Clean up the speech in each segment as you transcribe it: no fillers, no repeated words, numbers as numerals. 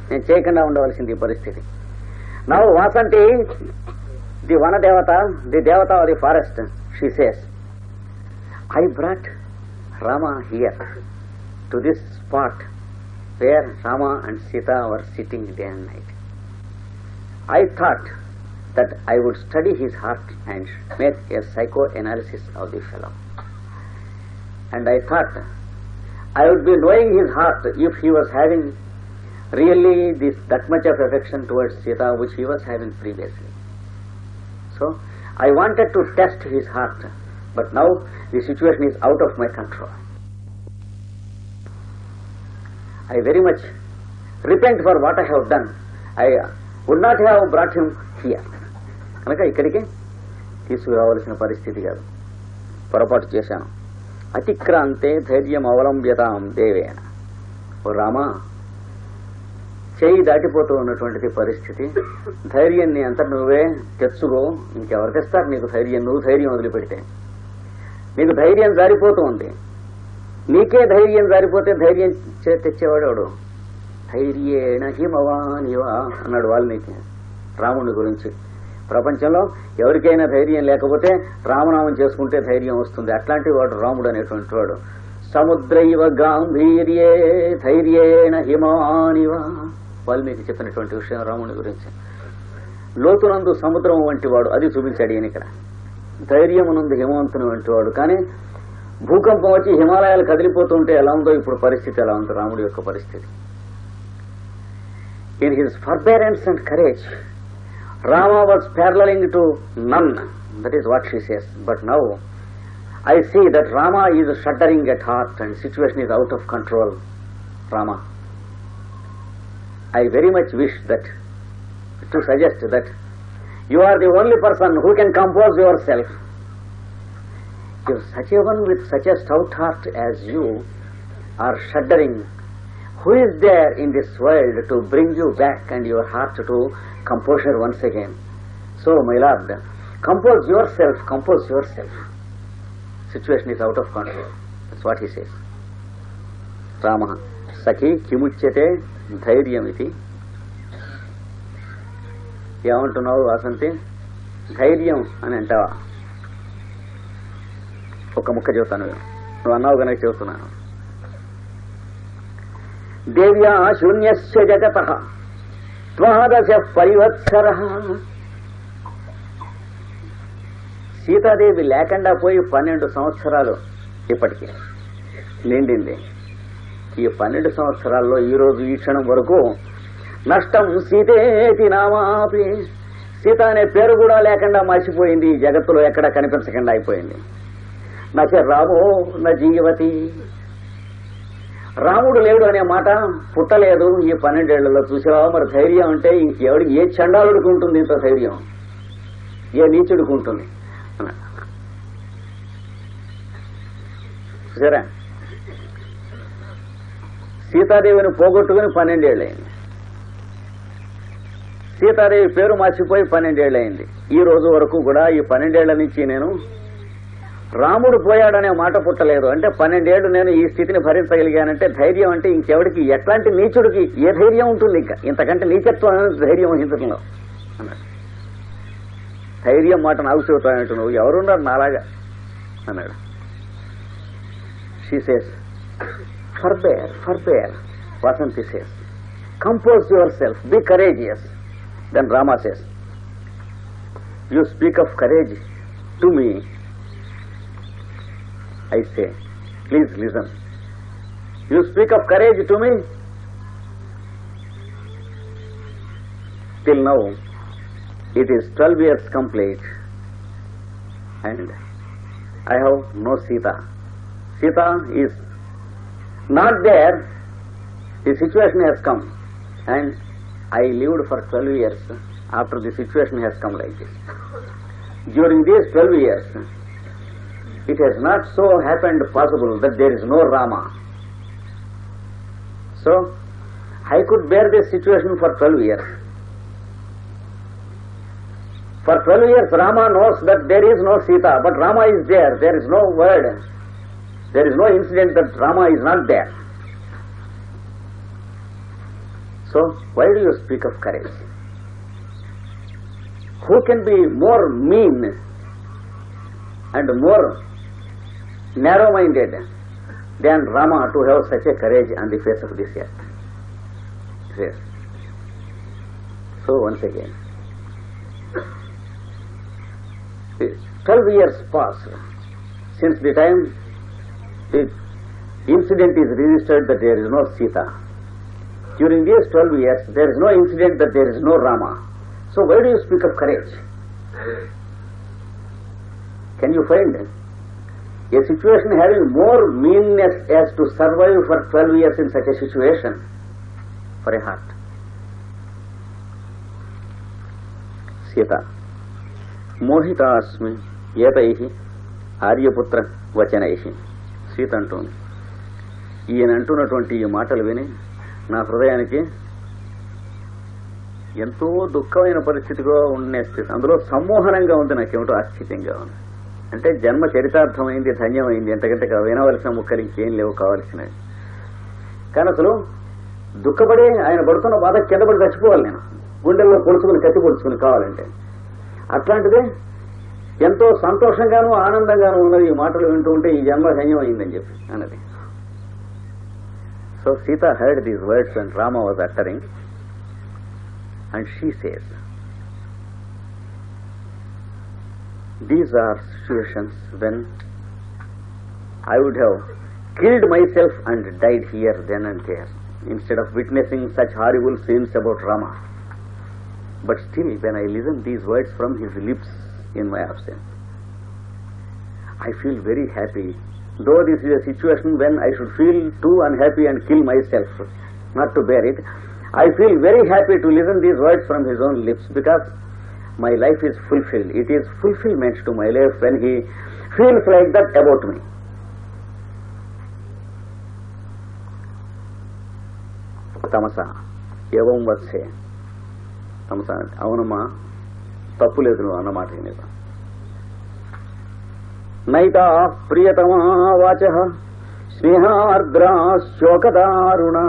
నేను చేయకుండా ఉండవలసింది ఈ పరిస్థితి. నౌ వాసంతి, ది వన దేవత, ది దేవత of the forest, she says, I brought Rama here to this spot where Rama and Sita were sitting day and night. I thought that I would study his heart and make a psychoanalysis of the fellow. And I thought I would be knowing his heart if he was having really that much of affection towards Sita which he was having previously. So I wanted to test his heart, but now the situation is out of my control. I very much repent for what I have done. I would not have brought him here. కనుక ఇక్కడికి తీసుకురావాల్సిన పరిస్థితి కాదు, పొరపాటు చేశాను. అతిక్రాంతే ధైర్యం అవలంబ్యతాం దేవేన. ఓ రామా, చేయి దాటిపోతూ ఉన్నటువంటిది పరిస్థితి. ధైర్యాన్ని అంతా నువ్వే తెచ్చుకో, ఇంకెవరు తెస్తారు నీకు ధైర్యం? నువ్వు ధైర్యం వదిలిపెడితే నీకు ధైర్యం జారిపోతూ ఉంది. నీకే ధైర్యం జారిపోతే ధైర్యం తెచ్చేవాడు ధైర్యేణ హిమవానివా అన్నాడు వాల్మీకి రాముడి గురించి. ప్రపంచంలో ఎవరికైనా ధైర్యం లేకపోతే రామనామం చేసుకుంటే ధైర్యం వస్తుంది. అట్లాంటి వాడు రాముడు అనేటువంటి వాడు. సముద్రైవ గాంభీర్యే ధైర్యేణ హిమవానివా వాల్మీకి చెప్పినటువంటి విషయం రాముడి గురించి. లోతునందు సముద్రం వంటి వాడు, అది చూపించాడు ఈయన ఇక్కడ. ధైర్యమునందు హిమవంతుని వంటి వాడు. కానీ భూకంపం వచ్చి హిమాలయాలు కదిలిపోతుంటే ఎలా ఉందో ఇప్పుడు పరిస్థితి ఎలా ఉంది రాముడి యొక్క పరిస్థితి. In his forbearance and courage Rama was paralleling to none. That is what she says. But now I see that Rama is shuddering at heart and situation is out of control. Rama, I very much wish that to suggest that you are the only person who can compose yourself. If such a one with such a stout heart as you are shuddering, who is there in this world to bring you back and your heart to composure once again? So, my lord, compose yourself, compose yourself. Situation is out of control. That's what he says. Rama, Sakhi kimuchyate dhairyamiti. ఏమంటున్నావు వాసంతి? ధైర్యం అని అంటావా? ఒక ముక్క చెబుతాను, నువ్వు అన్నావు కనుక చెబుతున్నాను. దేవ్యా శూన్యస్య జగతః ద్వాదశ పరివత్సరః. సీతాదేవి లేకుండా పోయి 12 సంవత్సరాలు ఇప్పటికీ నిండింది. ఈ 12 సంవత్సరాల్లో ఈ రోజు ఈ క్షణం వరకు నష్టం సీతేతి నామాపి, సీత అనే పేరు కూడా లేకుండా మర్చిపోయింది. ఈ జగత్తులో ఎక్కడ కనిపించకుండా అయిపోయింది. నచ రామో న జీవతి, రాముడు లేడు అనే మాట పుట్టలేదు ఈ 12 ఏళ్లలో. చూసావా మరి ధైర్యం అంటే ఇంకెవడికి, ఏ చండాలుడికి ఉంటుంది ఇంత ధైర్యం? ఏ నీచుడికి ఉంటుంది అన్నాడు. చూసారా, సీతాదేవిని పోగొట్టుకుని 12 ఏళ్ళయింది. సీతాదేవి పేరు మర్చిపోయి 12 ఏళ్ళయింది. ఈ రోజు వరకు కూడా ఈ 12 ఏళ్ల నుంచి నేను రాముడు పోయాడనే మాట పుట్టలేదు. అంటే 12 ఏళ్లు నేను ఈ స్థితిని భరించగలిగానంటే ధైర్యం అంటే ఇంకెవడికి, ఎట్లాంటి నీచుడికి ఏ ధైర్యం ఉంటుంది? ఇంకా ఇంతకంటే నీచత్వం ధైర్యం వహించడంలో అన్నాడు. ధైర్యం మాట నాకు చెబుతానంటూ నువ్వు ఎవరున్నారు నాలాగా అన్నాడు. She says, forbear. Vasanthi says, compose yourself, be courageous. Then Rama says, you speak of courage to me. I say, please listen. You speak of courage to me. Till now, it is 12 years complete and I have no Sita. Sita is not there. The situation has come and I lived for 12 years after the situation has come like this. During these 12 years, it has not so happened possible that there is no Rama. So, I could bear this situation for 12 years. For 12 years, Rama knows that there is no Sita, but Rama is there. There is no word. There is no incident that Rama is not there. So, why do you speak of courage? Who can be more mean and more narrow-minded than Rama to have such a courage on the face of this earth? Yes. So once again, 12 years pass since the time the incident is registered that there is no Sita. During these 12 years, there is no incident that there is no Rama. So why do you speak of courage? Can you find a situation having more meanness as to survive for 12 years in such a situation for a heart? Sita. మోహితాస్మి ఏతైహి ఆర్యపుత్ర వచనైహి. సీత అంటోంది, ఈయన అంటున్నటువంటి ఈ మాటలు విని నా హృదయానికి ఎంతో దుఃఖమైన పరిస్థితిగా ఉండే స్థితి, అందులో సమ్మోహనంగా ఉంది, నాకేమిటో ఆశ్చర్యంగా ఉంది. అంటే జన్మ చరితార్థమైంది, ధన్యమైంది, ఎంతకంటే వినవలసిన ముక్కలు ఇంకేం లేవు కావలసినవి. కానీ అసలు దుఃఖపడి ఆయన పడుతున్న బాధ కింద పడి చచ్చిపోవాలి, నేను గుండెల్లో పొడుచుకుని కత్తి పొడుచుకుని కావాలంటే. అట్లాంటిదే ఎంతో సంతోషంగానూ ఆనందంగానూ ఉన్నది ఈ మాటలు వింటూ ఉంటే ఈ జన్మ ధన్యమైందని చెప్పి అన్నది. So Sita heard these words when Rama was uttering, and she says, these are situations when I would have killed myself and died here then and there instead of witnessing such horrible scenes about Rama. But still, when I listen these words from his lips in my absence, I feel very happy. Though this is a situation when I should feel too unhappy and kill myself, not to bear it, I feel very happy to listen these words from his own lips, because my life is fulfilled. It is fulfillment to my life when he feels like that about me. Tamasa evam vatse. Tamasa avunama tappu ledu nu annamata inida. నైతా ప్రియతమా వాచః స్నేహార్ద్రా శోకదారుణా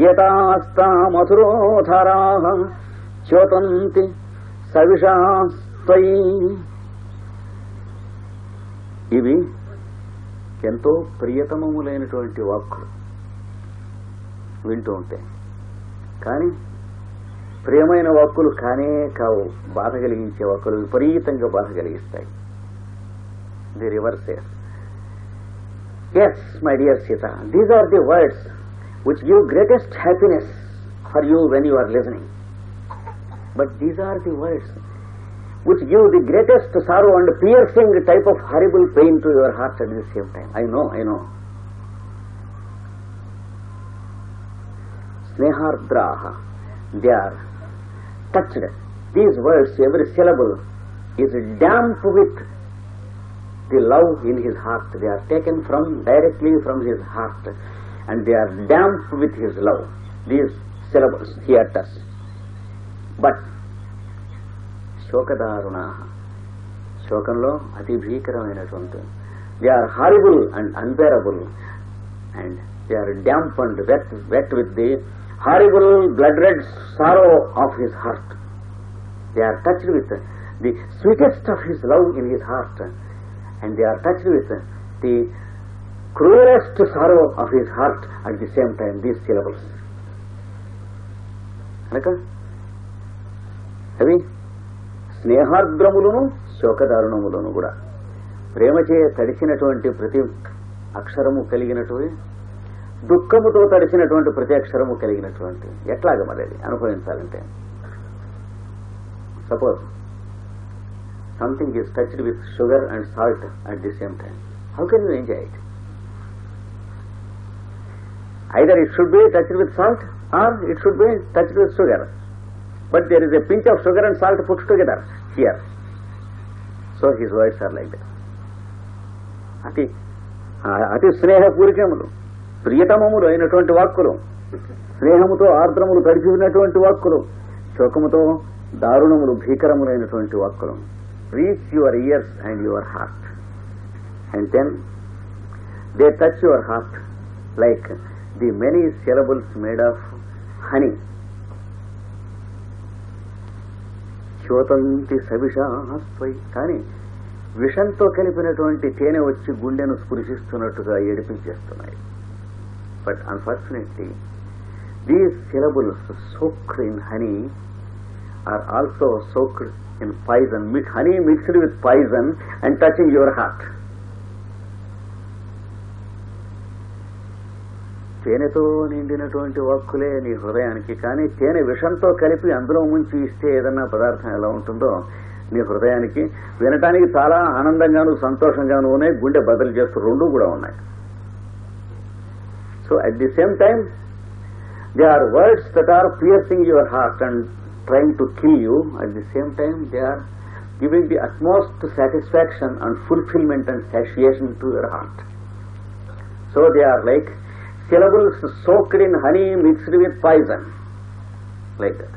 యతాస్తా మధురోధరాః చ్యోతంతి సవిషాస్త్వయి. ఇవి ఎంతో ప్రియతమములైనటువంటి వాక్కులు వింటూ ఉంటే, కానీ ప్రియమైన వాక్కులు కానే కావు, బాధ కలిగించే వాక్కులు విపరీతంగా బాధ కలిగిస్తాయి. The reverse says, yes my dear Sita, these are the words which give greatest happiness for you when you are listening, but these are the words which give the greatest sorrow and piercing type of horrible pain to your heart at the same time. I know snehardraha, they are touched. These words, every syllable is damp with the love in his heart. They are taken directly from his heart, and they are damp with his love. These syllables he utters. But శోకదారుణాః, శోకంలో అతి భీకరమైనటువంటి, they are horrible and unbearable, and they are damp and wet with the horrible blood-red sorrow of his heart. They are touched with the sweetest of his love in his heart, and they are touched with the cruelest sorrow of his heart at the same time. These syllables. అవి స్నేహార్ద్రములను శోకదారుణములను కూడా ప్రేమచే తడిచినటువంటి ప్రతి అక్షరము కలిగినటువంటి, దుఃఖముతో తడిచినటువంటి ప్రతి అక్షరము కలిగినటువంటి. ఎట్లాగ మరి అది అనుభవించాలంటే, suppose something is touched with sugar and salt at the same time, how can you enjoy it? Either it should be touched with salt or it should be touched with sugar, but there is a pinch of sugar and salt put together here. So his words are like that. అతి స్నేహపూరికములు, ప్రియతమములు అయినటువంటి వాక్కులు, స్నేహముతో ఆర్ద్రములు తడిచి ఉన్నటువంటి వాక్కులు, శోకముతో దారుణములు భీకరములైనటువంటి వాక్కులు. Reach your ears and your heart, and then they touch your heart like the many syllables made of honey శ్యోతంతి సవిషాస్వై. కానీ విషంతో కలిపినటువంటి తేనె వచ్చి గుండెను స్పృశిస్తున్నట్టుగా ఏడిపించేస్తున్నాయి. But unfortunately these syllables soaked in honey are also soaked in poison, honey mixed with poison and touching your heart. తేనెతో నిండినటువంటి వాక్కులే నీ హృదయానికి, కానీ తేనె విషంతో కలిపి అందులో ముంచి ఇస్తే ఏదన్నా పదార్థం ఎలా ఉంటుందో నీ హృదయానికి వినటానికి చాలా ఆనందంగాను సంతోషంగాను ఉన్నాయి, గుండె బదులు చేస్తూ రెండు కూడా ఉన్నాయి. So at the same time they are words that are piercing your heart and trying to kill you. At the same time they are giving the utmost satisfaction and fulfillment and satiation to your heart. So they are like syllables soaked in honey mixed with poison, like that.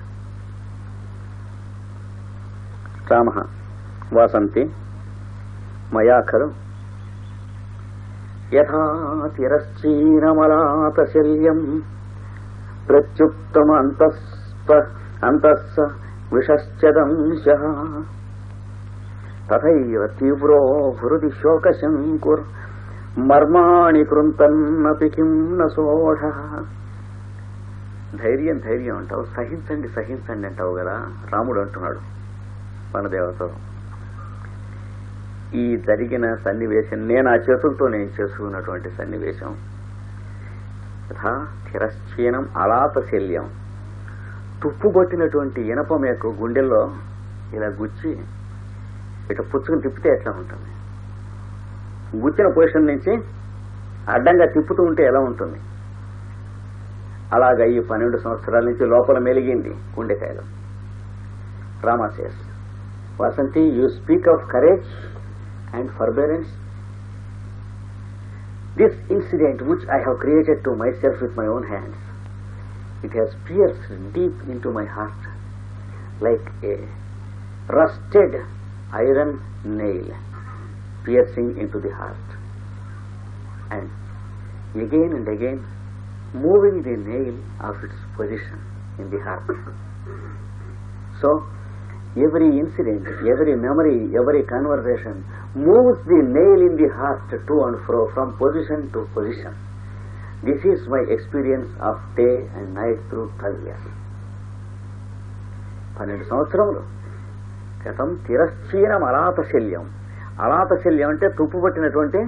Ramah vasanti maya khalu yatha tiraschinamalat shalyam pratyuktam అంతస్స విషశ్చదంశః తథైవ తీవ్రో హృది శోకశంకుర్ మర్మాణి కృంతన్నపి కిం న సోఢః. ధైర్యం ధైర్యం అంటావు, సహించండి సహించండి అంటావు కదా. రాముడు అంటున్నాడు వనదేవతో, ఈ జరిగిన సన్నివేశం నేను ఆ చేతులతో నేను చేసుకున్నటువంటి సన్నివేశం యథా తిరశ్చీనం అలాత శల్యం, తుప్పు కొట్టినటువంటి ఇనప మేకు గుండెల్లో ఇలా గుచ్చి ఇట్లా పుచ్చుకుని తిప్పితే ఎట్లా ఉంటుంది, గుచ్చిన పొజిషన్ నుంచి అడ్డంగా తిప్పుతూ ఉంటే ఎలా ఉంటుంది, అలాగా ఈ 12 సంవత్సరాల నుంచి లోపల మెలిగింది గుండెకాయలు. Rama says Vasanthi, you speak of courage and forbearance. This incident which I have created to myself with my own hands, it has pierced deep into my heart like a rusted iron nail piercing into the heart, and again moving the nail of its position in the heart. So every incident, every memory, every conversation moves the nail in the heart to and fro from position to position. This is my experience of day and night through 12 years. 12 సంవత్సరములు క్రితం తిరశ్చీనం అలాతశల్యం. అలాతశల్యం అంటే తుప్పు పట్టినటువంటి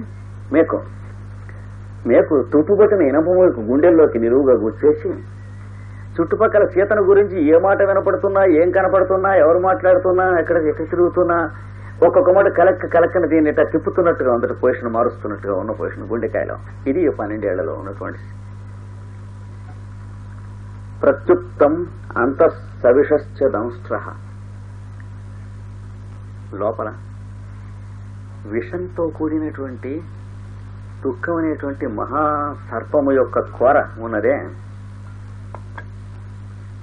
మేకు. మేకు తుప్పు పట్టిన ఇనపమేకు గుండెల్లోకి నిలువుగా గుచ్చేసి చుట్టుపక్కల సీతను గురించి ఏ మాట వినపడుతున్నా, ఏం కనపడుతున్నా, ఎవరు మాట్లాడుతున్నా, ఎక్కడ తిరుగుతున్నా ఒక్కొక్క మాట కలక్కన దీన్ని ఇట్లా తిప్పుతున్నట్టుగా ఉందట, పొజిషన్ మారుస్తున్నట్టుగా ఉన్న పొజిషన్ గుండెకాయలో. ఇది 12 ఏళ్లలో ఉన్నటువంటి ప్రత్యుక్తం అంతఃసవిషశ్చ దంష్ట్రః. లోపల విషంతో కూడినటువంటి దుఃఖం అనేటువంటి మహాసర్పము యొక్క కోర ఉన్నదే,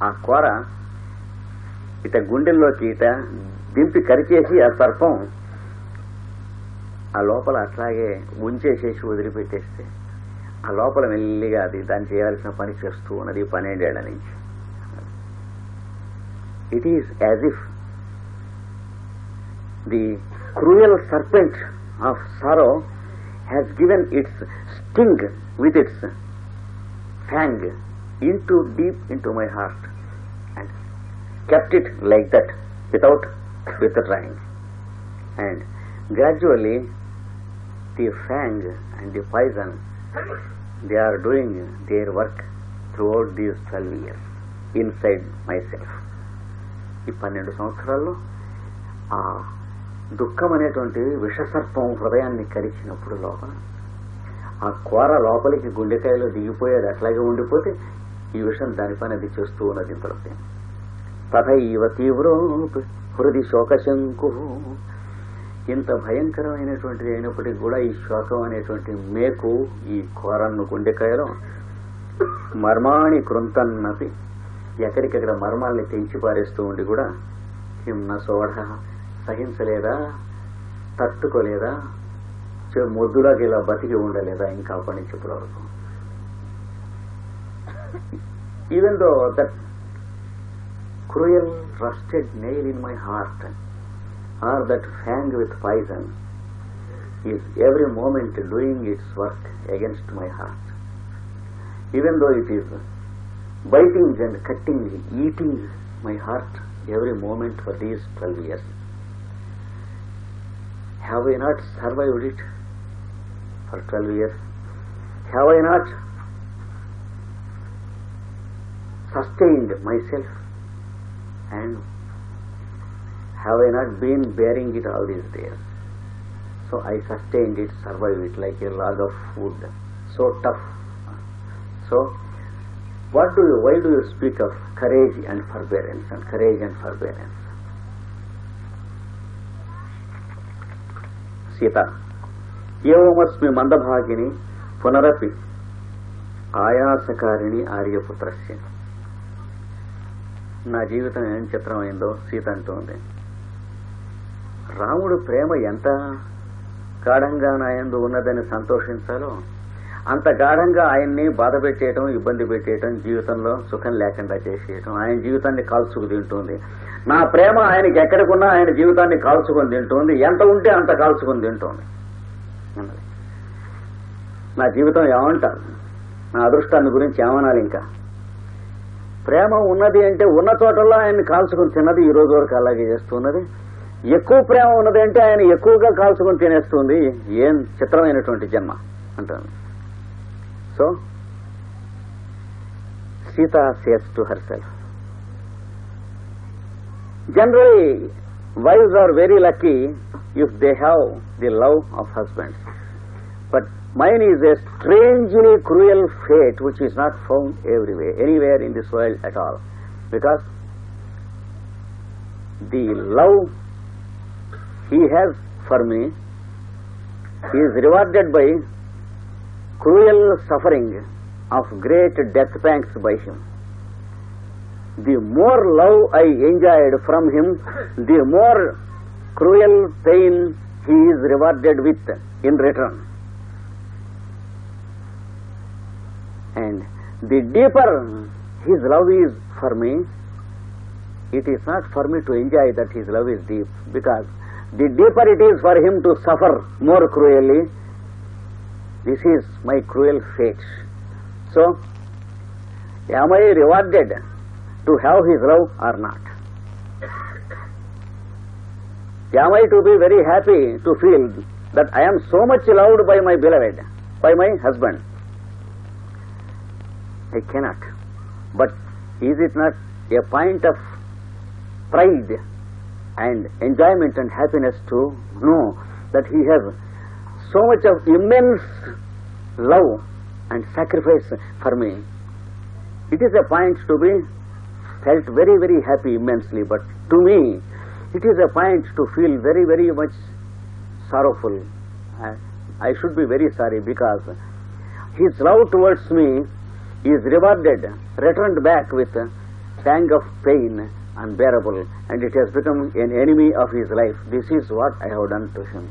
ఆ కోర ఇట గుండెల్లోకి ఇట దింపి కరిచేసి ఆ సర్పం ఆ లోపల అట్లాగే ఉంచేసేసి వదిలిపెట్టేస్తే ఆ లోపల మెల్లిగా అది దాన్ని చేయాల్సిన పని చేస్తూ ఉన్నది 12 ఏళ్ల నుంచి. It is as if the cruel serpent of sorrow has given it's sting with its FANG deep into my heart and kept it like that without withdrawing, and gradually the fang and the poison, they are doing their work throughout these 12 years inside myself. ఈ 12 సంవత్సరాల్లో ఆ దుఃఖం అనేటువంటి విషసర్పం హృదయాన్ని కరిచినప్పుడు లోపల ఆ కోర లోపలికి గుండెకాయలో దిగిపోయేది అట్లాగే ఉండిపోతే ఈ విషయం దానిపైన అది చేస్తూ ఉన్నది. ఇంతలోకి తథైవ తీవ్రో హృది శోకశంకు. ఇంత భయంకరమైనటువంటిది అయినప్పటికీ కూడా ఈ శోకం అనేటువంటి మేకు ఈ కోరన్ను గుండెకాయలో మర్మాణి కృంతన్నపి, ఎక్కడికెక్కడ మర్మాల్ని తెంచి పారేస్తూ ఉండి కూడా హిమ్న సోఢ, సహించలేదా, తట్టుకోలేదా, మొద్దులాగా ఇలా బతికి ఉండలేదా ఇంకా అప్పటి నుంచి ఇప్పటి వరకు. even though that cruel rusted nail in my heart, or that fang with poison, is every moment doing its work against my heart. Even though it is biting and cutting, eating my heart every moment for these 12 years. Have I not survived it for 12 years? Have I not sustained myself? And have I not been bearing it all these days? So I sustained it, survived it like a log of wood, so tough. So, why do you speak of courage and forbearance and courage and forbearance? Sita, evamasmi mandabhagini punarapi ayasakarini ఆర్యపుత్రస్య. నా జీవితం ఏం చిత్రమైందో సీత అంటోంది. రాముడు ప్రేమ ఎంత గాఢంగా నా యందు ఉన్నదని సంతోషించాలో అంత గాఢంగా ఆయన్ని బాధ పెట్టేయటం, ఇబ్బంది పెట్టేయటం, జీవితంలో సుఖం లేకుండా చేసేయటం, ఆయన జీవితాన్ని కాల్చుకు తింటుంది. నా ప్రేమ ఆయనకి ఎక్కడికున్నా ఆయన జీవితాన్ని కాల్చుకొని తింటుంది. ఎంత ఉంటే అంత కాల్చుకొని తింటుంది. నా జీవితం ఏమంటారు? నా అదృష్టాన్ని గురించి ఏమనాలి? ఇంకా ప్రేమ ఉన్నది అంటే ఉన్న చోటల్లో ఆయన్ని కాల్చుకొని తిన్నది ఈ రోజు వరకు అలాగే చేస్తున్నది. ఎక్కువ ప్రేమ ఉన్నది అంటే ఆయన ఎక్కువగా కాల్చుకొని తినేస్తుంది. ఏం చిత్రమైనటువంటి జన్మ అంటాను. So Sita says to herself, generally wives are very lucky if they have the love of husbands, but mine is a strangely cruel fate which is not found anywhere in this world at all, because the love he has for me is rewarded by cruel suffering of great death pangs by him. The more love I enjoyed from him, the more cruel pain he is rewarded with in return. And the deeper his love is for me, it is not for me to enjoy that his love is deep, because the deeper it is for him to suffer more cruelly. This is my cruel fate. So, am I rewarded to have his love or not? Am I to be very happy to feel that I am so much loved by my beloved, by my husband? I cannot. But is it not a point of pride and enjoyment and happiness to know that he has so much of immense love and sacrifice for me? It is a point to be felt very, very happy immensely, but to me it is a point to feel very, very much sorrowful. I should be very sorry, because his love towards me is rewarded, returned back with a pang of pain unbearable, and it has become an enemy of his life. This is what I have done to him.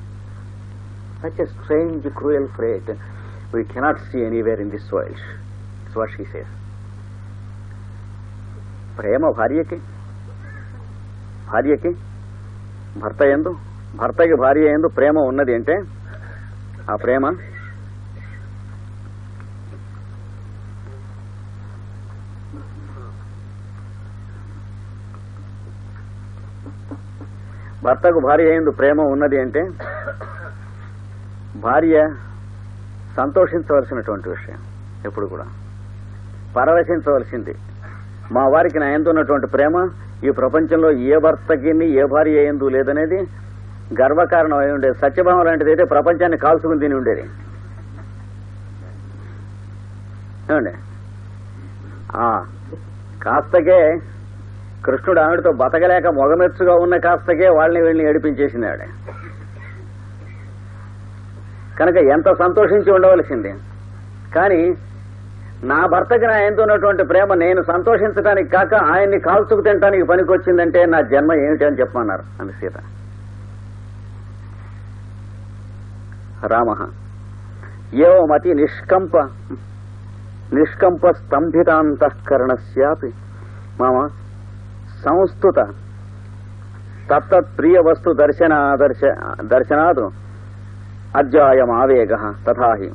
Such a strange, cruel fate we cannot see anywhere in this world. That's what she says. ప్రేమ భార్యకి భర్తకి భార్య యందు ప్రేమ ఉన్నది అంటే ఆ ప్రేమ భర్తకు భార్య యందు ప్రేమ ఉన్నది అంటే భార్య సంతోషించవలసినటువంటి విషయం. ఎప్పుడు కూడా పరవశించవలసింది. మా వారికి నా యందు ఉన్నటువంటి ప్రేమ ఈ ప్రపంచంలో ఏ భర్తకి ఏ భార్య యందు లేదనేది గర్వకారణం అయి ఉండేది. సత్యభావం లాంటిది అయితే ప్రపంచాన్ని కాల్చుకుని తిని ఉండేది. ఏమండి, కాస్తకే కృష్ణుడు ఆవిడతో బతకలేక మొగమెచ్చుగా ఉన్న కాస్తకే వాళ్ళని వీళ్ళని ఏడిపించేసినాడు. కనుక ఎంత సంతోషించి ఉండవలసింది. కానీ నా భర్తకి నా యందు ఉన్నటువంటి ప్రేమ నేను సంతోషించడానికి కాక ఆయన్ని కాల్చుకు తినడానికి పనికొచ్చిందంటే నా జన్మ ఏమిటి అని చెప్పమన్నారు అని సీత. రామ ఏవమతి నిష్కంప నిష్కంప స్తంభితాంతఃకరణస్యాపి మమ సంస్థుత తత్తత్ ప్రియ వస్తు దర్శనాదు అద్యాయం ఆవేగ తథాహి.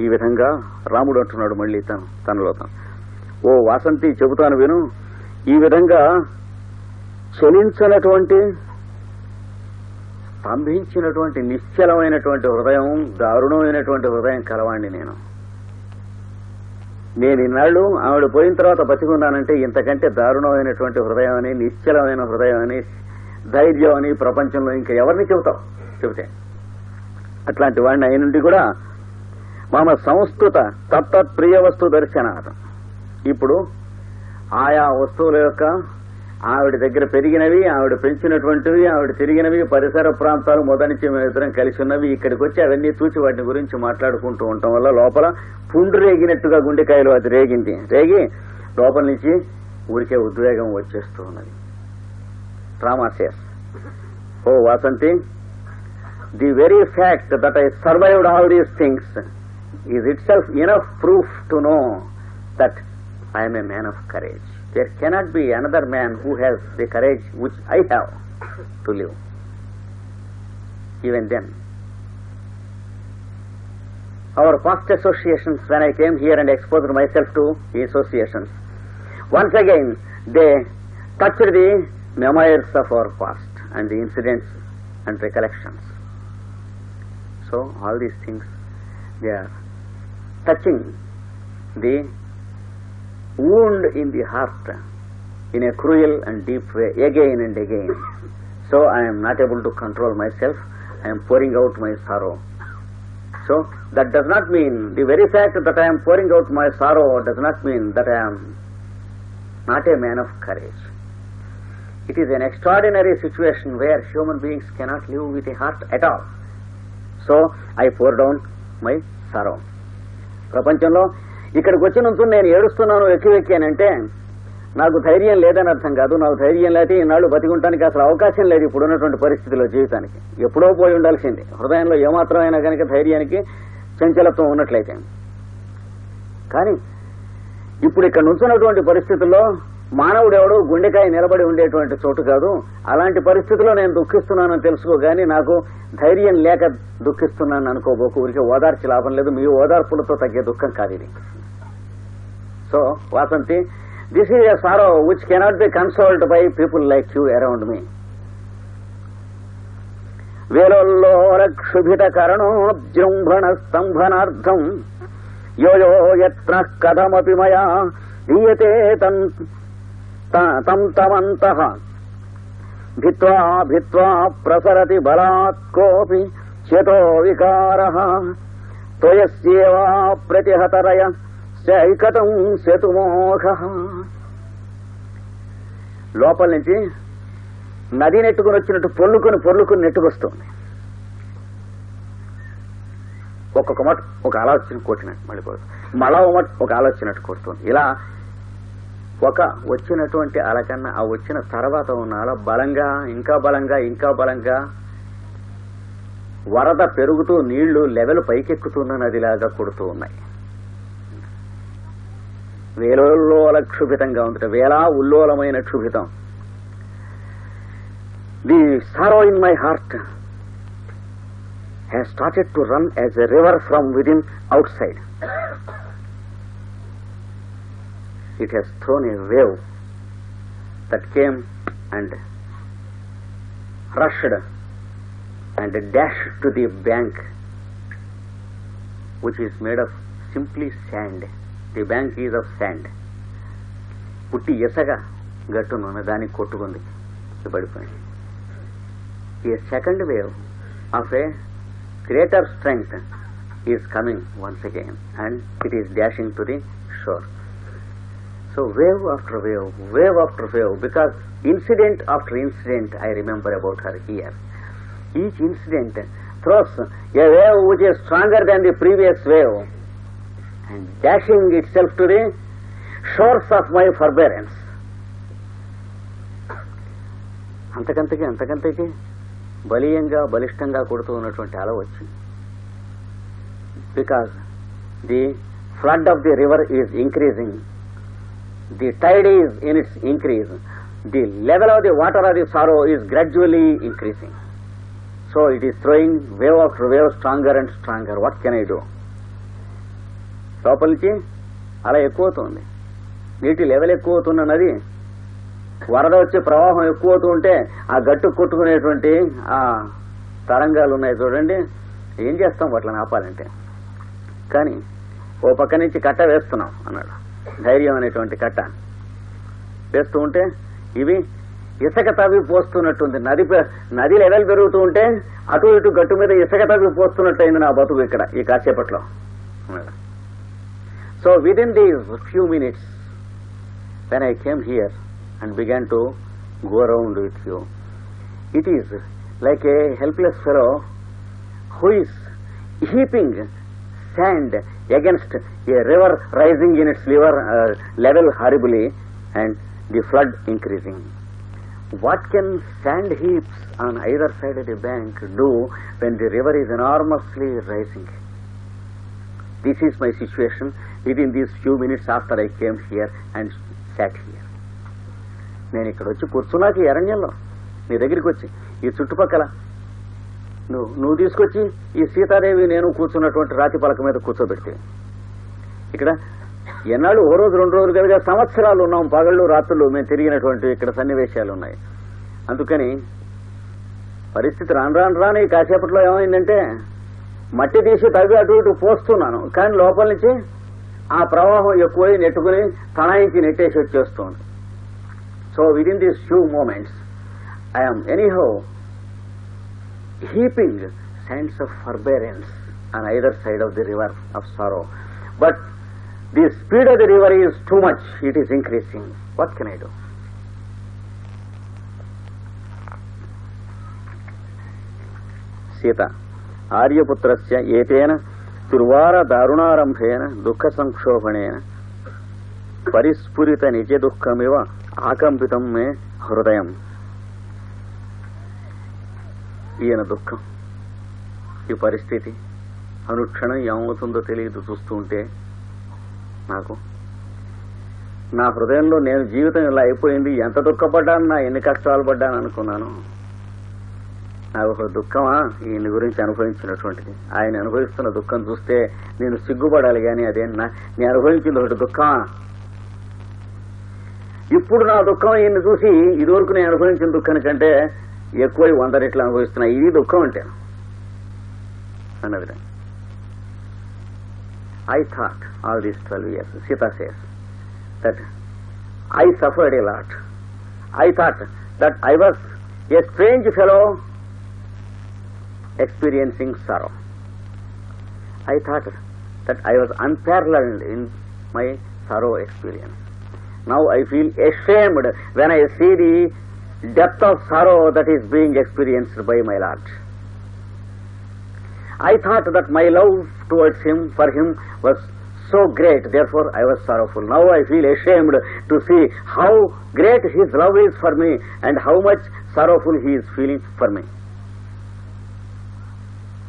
ఈ విధంగా రాముడు అంటున్నాడు మళ్ళీ తనలో తను, ఓ వాసంతి చెబుతాను విను. ఈ విధంగా చలించినటువంటి స్తంభించినటువంటి నిశ్చలమైనటువంటి హృదయం, దారుణమైనటువంటి హృదయం కలవాణ్ణి నేను ఇన్నాళ్ళు ఆవిడ పోయిన తర్వాత బతికున్నానంటే ఇంతకంటే దారుణమైనటువంటి హృదయం అని, నిశ్చలమైన హృదయం అని, ధైర్యం అని ప్రపంచంలో ఇంకా ఎవరిని చెబుతావు? చెబితే అట్లాంటి వాడిని అయినుండి కూడా మమ సంస్థుత తత్తత్ ప్రియ వస్తు దర్శనార్థం. ఇప్పుడు ఆయా వస్తువుల యొక్క ఆవిడ దగ్గర పెరిగినవి, ఆవిడ పెంచినటువంటివి, ఆవిడ తిరిగినవి, పరిసర ప్రాంతాలు మొదటి ఇద్దరం కలిసి ఉన్నవి, ఇక్కడికి వచ్చి అవన్నీ చూచి వాటిని గురించి మాట్లాడుకుంటూ ఉండటం వల్ల లోపల పుండు రేగినట్టుగా గుండెకాయలు అది రేగి లోపల నుంచి ఊరికే ఉద్వేగం వచ్చేస్తూ ఉన్నది. Rama says, "Oh Vasanti, the very fact that I survived all these things is itself enough proof to know that I am a man of courage. There cannot be another man who has the courage which I have to live. Even then, our past associations, when I came here and exposed myself to the associations, once again they touched the memoirs of our past and the incidents and recollections. So all these things, they are touching the wound in the heart in a cruel and deep way again and again. So I am not able to control myself. I am pouring out my sorrow. So that does not mean, the very fact that I am pouring out my sorrow does not mean that I am not a man of courage. It is an extraordinary situation where human beings cannot live with a heart at all. So I pour down my sorrow. ప్రపంచంలో ఇక్కడికి వచ్చి నుంచి నేను ఏడుస్తున్నాను ఎక్కివెక్కానంటే నాకు ధైర్యం లేదని అర్థం కాదు. నాకు ధైర్యం లేకపోతే ఈనాడు బతికుంటానికి అసలు అవకాశం లేదు ఇప్పుడున్నటువంటి పరిస్థితిలో జీవితానికి. ఎప్పుడో పోయి ఉండాల్సింది. హృదయంలో ఏమాత్రమైనా కనుక ధైర్యానికి చంచలత్వం ఉన్నట్లయితే. కానీ ఇప్పుడు ఇక్కడ నుంచున్నటువంటి పరిస్థితుల్లో మానవుడు ఎవడో గుండెకాయ నిలబడి ఉండేటువంటి చోటు కాదు. అలాంటి పరిస్థితుల్లో నేను దుఃఖిస్తున్నానని తెలుసుకోగాని నాకు ధైర్యం లేక దుఃఖిస్తున్నాను అనుకోబోకు. ఊరికే ఓదార్చి లాభం లేదు. మీ ఓదార్పులతో తగ్గే దుఃఖం కాదు ఇది. So Vasanthi, this is a sorrow which cannot be consoled by people like you around me. వేలోల్లోల క్షుభిత కరణోజృంభణ స్తంభనార్థం యోయో యత్న కథమపి మయా దీయతే తం తమంతః భిత్వా భిత్వా ప్రసరతి బలాత్ కోపి చేతో వికారః త్వయస్యేవా ప్రతిహతరయ సైకతం శతుమోఘః. లోపల నుంచి నది నెట్టుకుని వచ్చినట్టు పొర్లుకుని నెట్టుకొస్తుంది. ఒక్కొక్క మట్ ఒక ఆలోచన కొట్టినట్టు మళ్ళీ మళ్ళా ఒక ఆలోచనట్టు కొడుతుంది. ఇలా ఒక వచ్చినటువంటి అల కన్నా ఆ వచ్చిన తర్వాత ఉన్న అల బలంగా ఇంకా బలంగా వరద పెరుగుతూ నీళ్లు లెవెల్ పైకెక్కుతున్న నదిలాగా కొడుతూ ఉన్నాయి. వేలోల్లోల క్షుభితంగా ఉంటుంది. వేలా ఉల్లోలమైన క్షుభితం. The sorrow in my heart has started to run as a river from within outside. It has thrown a wave that came and rushed and dashed to the bank, which is made of simply sand. The bank is of sand. పుట్టి ఎసగా గట్టునున్న దానికి కొట్టుకుంది, పడిపోయింది. A second wave of a greater strength is coming once again and it is dashing to the shore. So wave after wave, because incident after incident I remember about her here. Each incident throws a wave which is stronger than the previous wave and dashing itself to the shores of my forbearance. అంతకంతకి బలిష్టంగా కొడుతూ ఉన్నటువంటి అల వచ్చింది. Because the flood of the river is increasing. The tide is in its increase. The level of the water of the sorrow is gradually increasing. So it is throwing wave after wave stronger and stronger. What can I do? లోపల నుంచి అలా ఎక్కువ అవుతుంది. నీటి level ఎక్కువ అవుతున్న నది వరద వచ్చే ప్రవాహం ఎక్కువ అవుతూ ఉంటే ఆ గట్టు కొట్టుకునేటువంటి ఆ తరంగాలు ఉన్నాయి చూడండి, ఏం చేస్తాం వాటిని ఆపాలంటే. కానీ ఓ పక్క నుంచి కట్ట వేస్తున్నాం అన్నాడు, ధైర్యం అనేటువంటి కట్ట వేస్తూ ఉంటే ఇవి ఇసుక తవ్వి పోస్తున్నట్టుంది. నది లెవెల్ పెరుగుతూ ఉంటే అటు ఇటు గట్టు మీద ఇసుక తవ్వి పోస్తున్నట్టు అయింది నా బతుకు ఇక్కడ ఈ కాసేపట్లో అన్నాడు. So with in these few minutes when I came here and began to go around with you, it is like a helpless fellow who is heaping sand against a river rising in its level horribly and the flood increasing. What can sand heaps on either side of the bank do when the river is enormously rising? This is my situation within these few minutes after I came here and sat here. నేను ఇక్కడ వచ్చి కూర్చున్నాక ఈ అరణ్యంలో నీ దగ్గరికి వచ్చి ఈ చుట్టుపక్కల నువ్వు తీసుకొచ్చి ఈ సీతాదేవి నేను కూర్చున్నటువంటి రాతి పలక మీద కూర్చోబెడితే ఇక్కడ ఎన్నాళ్ళు ఓ రోజు 2 రోజులు కనుక సంవత్సరాలు ఉన్నాం, పగళ్ళు రాత్రులు మేము తిరిగినటువంటి ఇక్కడ సన్నివేశాలు ఉన్నాయి. అందుకని పరిస్థితి రాను కాసేపట్లో ఏమైందంటే మట్టి తీసి తవ్వి అటు ఇటు పోస్తున్నాను, కానీ లోపల నుంచి ఆ ప్రవాహం ఎక్కువై నెట్టుకుని తనాయించి నెట్టేసి వచ్చేస్తుంది. So within these few moments, I am anyhow heaping sands of forbearance on either side of the river of sorrow. But the speed of the river is too much, it is increasing. What can I do? Sita, Aryaputrasya etena turvara darunarambhena dukkha sankshobhanena పరిస్ఫురిత నిజ దుఃఖమివ ఆకంపితం మే హృదయం. ఈయన దుఃఖం, ఈ పరిస్థితి అనుక్షణం ఏమవుతుందో తెలియదు. చూస్తూ ఉంటే నాకు నా హృదయంలో నేను జీవితం ఇలా అయిపోయింది, ఎంత దుఃఖపడ్డాను, నా ఎన్ని కష్టాలు పడ్డాను అనుకున్నాను. నాకు ఒక దుఃఖమా ఈయన గురించి అనుభవించినటువంటిది. ఆయన అనుభవిస్తున్న దుఃఖం చూస్తే నేను సిగ్గుపడాలి, కానీ అదే నేను అనుభవించింది ఒకటి దుఃఖమా. ఇప్పుడు నా దుఃఖం ఈయన్ని చూసి ఇదివరకు నేను అనుభవించిన దుఃఖాని కంటే ఎక్కువై 100 రెట్లు అనుభవిస్తున్నా. ఇది దుఃఖం అంటే అన్నది. I thought all these 12 years, Sita says, that I suffered a lot. I thought that I was a strange fellow experiencing sorrow. I thought that I was unparalleled in my sorrow experience. Now I feel ashamed when I see the depth of sorrow that is being experienced by my Lord. I thought that my love towards him, for him, was so great, therefore I was sorrowful. Now I feel ashamed to see how great his love is for me and how much sorrowful he is feeling for me.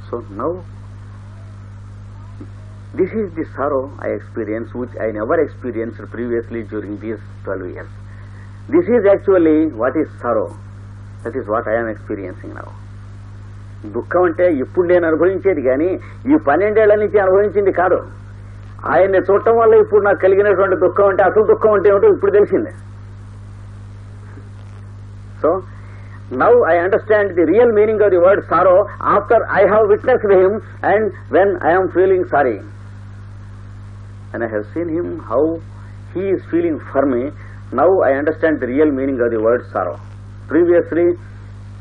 So now this is the sorrow I experience, which I never experienced previously during these 12 years. This is actually what is sorrow. That is what I am experiencing now. దుఃఖం అంటే ఇప్పుడు నేను అనుభవించేది, కానీ ఈ 12 ఏళ్ల నుంచి అనుభవించింది కాదు. ఆయన్ని చూడటం వల్ల ఇప్పుడు నాకు కలిగినటువంటి దుఃఖం అంటే, అసలు దుఃఖం అంటే ఏమిటో ఇప్పుడు తెలిసిందే. So now I understand the real meaning of the word sorrow after I have witnessed him and when I am feeling sorry. And I have seen him, how he is feeling for me. Now I understand the real meaning of the word sorrow. Previously,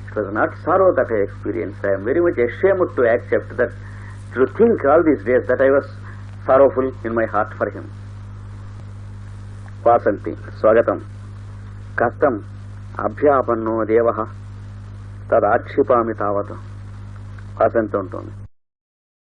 it was not sorrow that I experienced. I am very much ashamed to accept that, to think all these days that I was sorrowful in my heart for him. Vasanti, Swagatam, Kastam, Abhyapanno Devaha, Tadaakshipami Tavata. Vasanti ఉంటుంది.